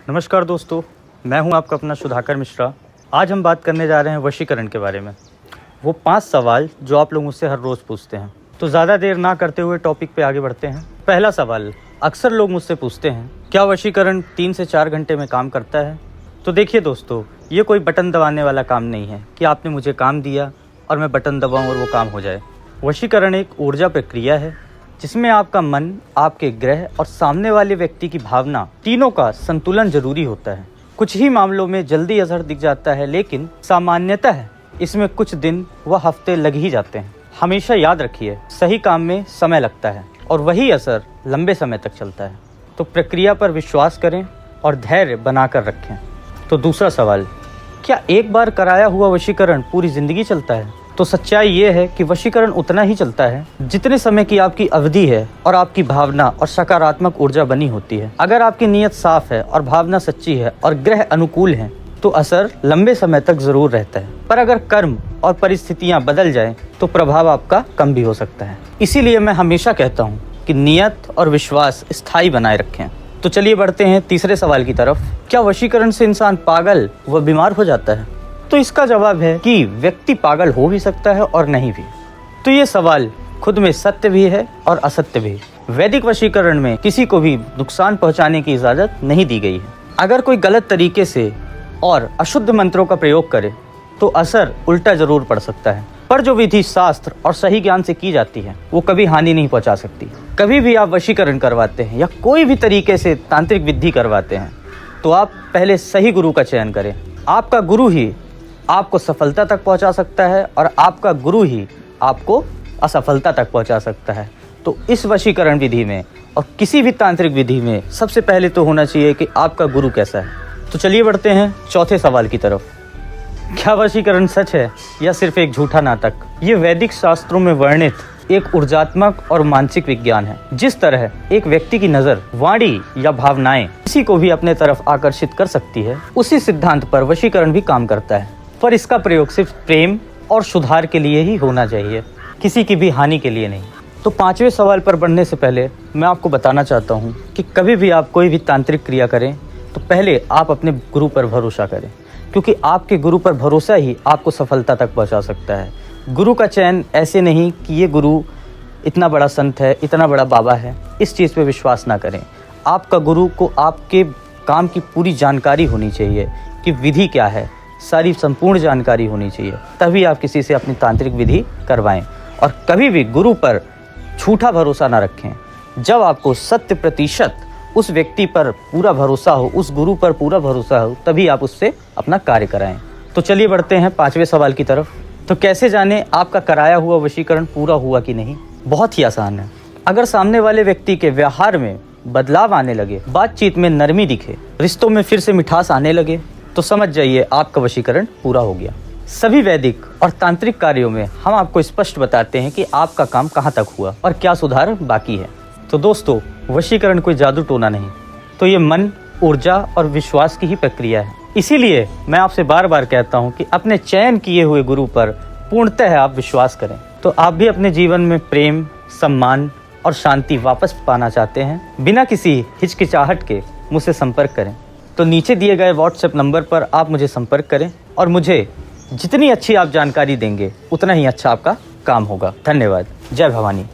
नमस्कार दोस्तों, मैं हूं आपका अपना सुधाकर मिश्रा। आज हम बात करने जा रहे हैं वशीकरण के बारे में। वो 5 सवाल जो आप लोग मुझसे हर रोज़ पूछते हैं। तो ज़्यादा देर ना करते हुए टॉपिक पे आगे बढ़ते हैं। पहला सवाल, अक्सर लोग मुझसे पूछते हैं, क्या वशीकरण 3 से 4 घंटे में काम करता है? तो देखिए दोस्तों, ये कोई बटन दबाने वाला काम नहीं है कि आपने मुझे काम दिया और मैं बटन दबाऊँ और वो काम हो जाए। वशीकरण एक ऊर्जा प्रक्रिया है जिसमें आपका मन, आपके ग्रह और सामने वाले व्यक्ति की भावना, तीनों का संतुलन जरूरी होता है। कुछ ही मामलों में जल्दी असर दिख जाता है, लेकिन सामान्यतः इसमें कुछ दिन व हफ्ते लग ही जाते हैं। हमेशा याद रखिए, सही काम में समय लगता है और वही असर लंबे समय तक चलता है। तो प्रक्रिया पर विश्वास करें और धैर्य बनाकर रखें। तो दूसरा सवाल, क्या एक बार कराया हुआ वशीकरण पूरी जिंदगी चलता है? तो सच्चाई ये है कि वशीकरण उतना ही चलता है जितने समय की आपकी अवधि है और आपकी भावना और सकारात्मक ऊर्जा बनी होती है। अगर आपकी नीयत साफ है और भावना सच्ची है और ग्रह अनुकूल हैं, तो असर लंबे समय तक जरूर रहता है। पर अगर कर्म और परिस्थितियां बदल जाएं, तो प्रभाव आपका कम भी हो सकता है। इसीलिए मैं हमेशा कहता हूँ कि नियत और विश्वास स्थायी बनाए रखें। तो चलिए बढ़ते हैं तीसरे सवाल की तरफ। क्या वशीकरण से इंसान पागल व बीमार हो जाता है? तो इसका जवाब है कि व्यक्ति पागल हो भी सकता है और नहीं भी। तो ये सवाल खुद में सत्य भी है और असत्य भी। वैदिक वशीकरण में किसी को भी नुकसान पहुंचाने की इजाजत नहीं दी गई है। अगर कोई गलत तरीके से और अशुद्ध मंत्रों का प्रयोग करे तो असर उल्टा जरूर पड़ सकता है। पर जो विधि शास्त्र और सही ज्ञान से की जाती है, वो कभी हानि नहीं पहुंचा सकती। कभी भी आप वशीकरण करवाते हैं या कोई भी तरीके से तांत्रिक विधि करवाते हैं, तो आप पहले सही गुरु का चयन करें। आपका गुरु ही आपको सफलता तक पहुंचा सकता है और आपका गुरु ही आपको असफलता तक पहुंचा सकता है। तो इस वशीकरण विधि में और किसी भी तांत्रिक विधि में सबसे पहले तो होना चाहिए कि आपका गुरु कैसा है। तो चलिए बढ़ते हैं चौथे सवाल की तरफ। क्या वशीकरण सच है या सिर्फ एक झूठा नाटक? ये वैदिक शास्त्रों में वर्णित एक ऊर्जात्मक और मानसिक विज्ञान है। जिस तरह एक व्यक्ति की नजर, वाणी या भावनाएं किसी को भी अपने तरफ आकर्षित कर सकती है, उसी सिद्धांत पर वशीकरण भी काम करता है। पर इसका प्रयोग सिर्फ प्रेम और सुधार के लिए ही होना चाहिए, किसी की भी हानि के लिए नहीं। तो 5वें सवाल पर बढ़ने से पहले मैं आपको बताना चाहता हूँ कि कभी भी आप कोई भी तांत्रिक क्रिया करें तो पहले आप अपने गुरु पर भरोसा करें, क्योंकि आपके गुरु पर भरोसा ही आपको सफलता तक पहुँचा सकता है। गुरु का चयन ऐसे नहीं कि ये गुरु इतना बड़ा संत है, इतना बड़ा बाबा है, इस चीज़ पे विश्वास ना करें। आपका गुरु को आपके काम की पूरी जानकारी होनी चाहिए कि विधि क्या है, सारी संपूर्ण जानकारी होनी चाहिए, तभी आप किसी से अपनी तांत्रिक विधि करवाएं। और कभी भी गुरु पर झूठा भरोसा ना रखें। जब आपको 100% उस व्यक्ति पर पूरा भरोसा हो, उस गुरु पर पूरा भरोसा हो, तभी आप उससे अपना कार्य कराएं। तो चलिए बढ़ते हैं 5वें सवाल की तरफ। तो कैसे जाने आपका कराया हुआ वशीकरण पूरा हुआ कि नहीं? बहुत ही आसान है। अगर सामने वाले व्यक्ति के व्यवहार में बदलाव आने लगे, बातचीत में नरमी दिखे, रिश्तों में फिर से मिठास आने लगे, तो समझ जाइए आपका वशीकरण पूरा हो गया। सभी वैदिक और तांत्रिक कार्यों में हम आपको स्पष्ट बताते हैं कि आपका काम कहाँ तक हुआ और क्या सुधार बाकी है। तो दोस्तों, वशीकरण कोई जादू टोना नहीं, तो ये मन, ऊर्जा और विश्वास की ही प्रक्रिया है। इसीलिए मैं आपसे बार बार कहता हूँ कि अपने चयन किए हुए गुरु पर पूर्णतः आप विश्वास करें। तो आप भी अपने जीवन में प्रेम, सम्मान और शांति वापस पाना चाहते हैं, बिना किसी हिचकिचाहट के मुझसे संपर्क करें। तो नीचे दिए गए व्हाट्सएप नंबर पर आप मुझे संपर्क करें और मुझे जितनी अच्छी आप जानकारी देंगे उतना ही अच्छा आपका काम होगा। धन्यवाद। जय भवानी।